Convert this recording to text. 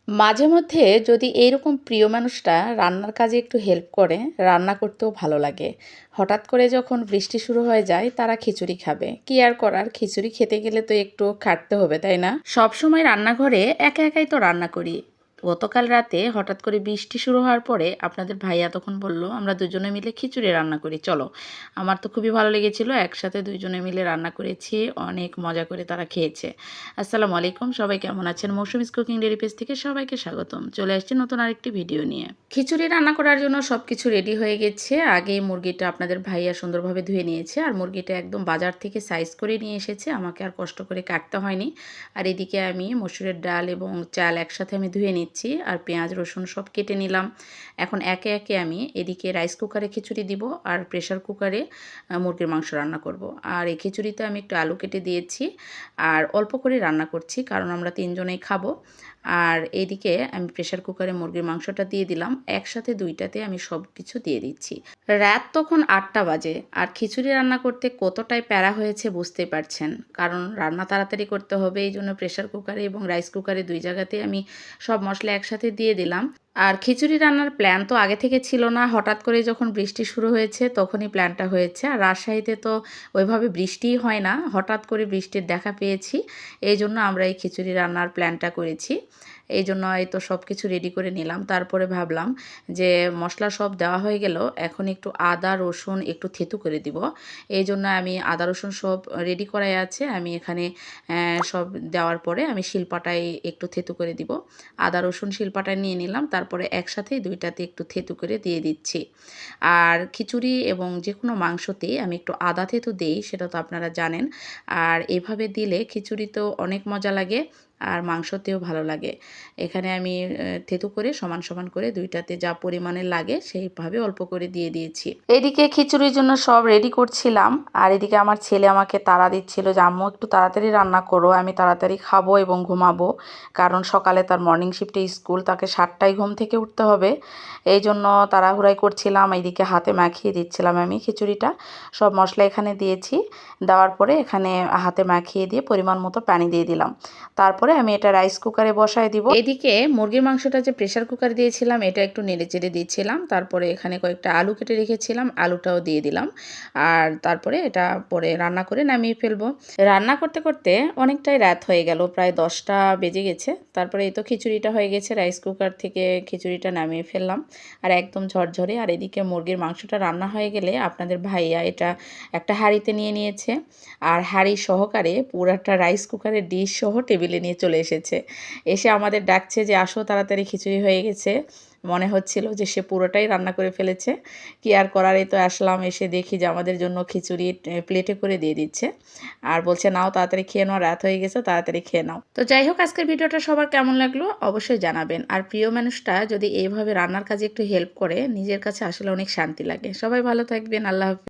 মাঝে মধ্যে যদি এইরকম প্রিয় মানুষটা রান্নার কাজে একটু হেল্প করে, রান্না করতেও ভালো লাগে। হঠাৎ করে যখন বৃষ্টি শুরু হয়ে যায়, তারা খিচুড়ি খাবে। কি আর করার, খিচুড়ি খেতে গেলে তো একটু খাটতে হবে, তাই না? সবসময় রান্নাঘরে একা একাই তো রান্না করি। গতকাল রাতে হঠাৎ করে বৃষ্টি শুরু হওয়ার পরে আপনাদের ভাইয়া তখন বলল, আমরা দুজনে মিলে খিচুড়ি রান্না করি, চলো। আমার তো খুবই ভালো লেগেছিল, একসাথে দুইজনে মিলে রান্না করেছি, অনেক মজা করে তারা খেয়েছে। আসসালামু আলাইকুম, সবাই কেমন আছেন? মৌসুমিস কুকিং ডেইরি পেজ থেকে সবাইকে স্বাগতম। চলে আসছি নতুন আরেকটি ভিডিও নিয়ে। খিচুড়ি রান্না করার জন্য সব কিছু রেডি হয়ে গেছে। আগেই মুরগিটা আপনাদের ভাইয়া সুন্দরভাবে ধুয়ে নিয়েছে, আর মুরগিটা একদম বাজার থেকে সাইজ করে নিয়ে এসেছে, আমাকে আর কষ্ট করে কাটতে হয়নি। আর এদিকে আমি মসুরের ডাল এবং চাল একসাথে আমি ধুয়ে নিচ্ছি, আর পেঁয়াজ রসুন সব কেটে নিলাম। এখন একে একে আমি এদিকে রাইস কুকারে খিচুড়ি দিব, আর প্রেশার কুকারে মুরগির মাংস রান্না করব। আর এই খিচুড়িতে আমি একটু আলু কেটে দিয়েছি, আর অল্প করে রান্না করছি কারণ আমরা তিনজনেই খাবো। আর এইদিকে আমি প্রেশার কুকারে মুরগির মাংসটা দিয়ে দিলাম, একসাথে দুইটাতে আমি সব কিছু দিয়ে দিচ্ছি। রাত তখন 8টা বাজে, আর খিচুড়ি রান্না করতে কতটাই প্যারা হয়েছে বুঝতেই পারছেন, কারণ রান্না তাড়াতাড়ি করতে হবে, এই জন্য প্রেশার কুকারে এবং রাইস কুকারে দুই জায়গাতে আমি সব মশলা একসাথে দিয়ে দিলাম। আর খিচুড়ি রান্নার প্ল্যান তো আগে থেকে ছিল না, হঠাৎ করে যখন বৃষ্টি শুরু হয়েছে তখনই প্ল্যানটা হয়েছে। আর রাজশাহীতে তো ওইভাবে বৃষ্টিই হয় না, হঠাৎ করে বৃষ্টির দেখা পেয়েছি, এই জন্য আমরা এই খিচুড়ি রান্নার প্ল্যানটা করেছি। এই জন্য এই তো সব কিছু রেডি করে নিলাম। তারপরে ভাবলাম যে মশলা সব দেওয়া হয়ে গেল, এখন একটু আদা রসুন একটু থেতু করে দিব। এই জন্য আমি আদা রসুন সব রেডি করাই আছে, আমি এখানে সব দেওয়ার পরে আমি শিলপাটায় একটু থেতু করে দিব। আদা রসুন শিলপাটায় নিয়ে নিলাম, তারপরে একসাথে দুইটাতে একটু থেতু করে দিয়ে দিচ্ছি। আর খিচুড়ি এবং যে কোনো মাংসতেই আমি একটু আদা থেতু দিই, সেটা তো আপনারা জানেন। আর এভাবে দিলে খিচুড়িতেও অনেক মজা লাগে, আর মাংসতেও ভালো লাগে। এখানে আমি থেতু করে সমান সমান করে দুইটাতে যা পরিমাণে লাগে সেইভাবে অল্প করে দিয়ে দিয়েছি। এদিকে খিচুড়ির জন্য সব রেডি করছিলাম, আর এদিকে আমার ছেলে আমাকে তাড়া দিচ্ছিল যে আম্মু একটু তাড়াতাড়ি রান্না করো, আমি তাড়াতাড়ি খাবো এবং ঘুমাবো, কারণ সকালে তার মর্নিং শিফটে স্কুল, তাকে 7টায় ঘুম থেকে উঠতে হবে। এই জন্য তাড়াহুড়াই করছিলাম। এইদিকে হাতে মাখিয়ে দিচ্ছিলাম আমি খিচুড়িটা, সব মশলা এখানে দিয়েছি, দেওয়ার পরে এখানে হাতে মাখিয়ে দিয়ে পরিমাণ মতো পানি দিয়ে দিলাম। তারপরে আমি এটা রাইস কুকারে বসায় দিব। এদিকে মুরগির মাংসটা যে প্রেশার কুকার দিয়েছিলাম, এটা একটু নেড়ে চেড়ে দিয়েছিলাম, তারপরে এখানে কয়েকটা আলু কেটে রেখেছিলাম, আলুটাও দিয়ে দিলাম। আর তারপরে এটা পরে রান্না করে নামিয়ে ফেলবো। রান্না করতে করতে অনেকটাই রাত হয়ে গেল, প্রায় 10টা বেজে গেছে। তারপরে এই তো খিচুড়িটা হয়ে গেছে, রাইস কুকার থেকে খিচুড়িটা নামিয়ে ফেললাম, আর একদম ঝরঝরে। আর এদিকে মুরগির মাংসটা রান্না হয়ে গেলে আপনাদের ভাইয়া এটা একটা হাঁড়িতে নিয়ে নিয়েছে, আর হাঁড়ি সহকারে পুরাটা রাইস কুকারের ডিশ সহ টেবিলে নিয়ে চলে এসেছে। এসে আমাদের ডাকছে যে আসো তাড়াতাড়ি, খিচুড়ি হয়ে গেছে। মনে হচ্ছিল যে সে পুরোটাই রান্না করে ফেলেছে। কি আর করার, এই তো আসলাম, এসে দেখি যে আমাদের জন্য খিচুড়ি প্লেটে করে দিয়ে দিচ্ছে, আর বলছে নাও তাড়াতাড়ি খেয়ে নাও, রাত হয়ে গেছে, তাড়াতাড়ি খেয়ে নাও। তো যাই হোক, আজকের ভিডিওটা সবার কেমন লাগলো অবশ্যই জানাবেন। আর প্রিয় মানুষটা যদি এইভাবে রান্নার কাজে একটু হেল্প করে, নিজের কাছে আসলে অনেক শান্তি লাগে। সবাই ভালো থাকবেন, আল্লাহ হাফেজ।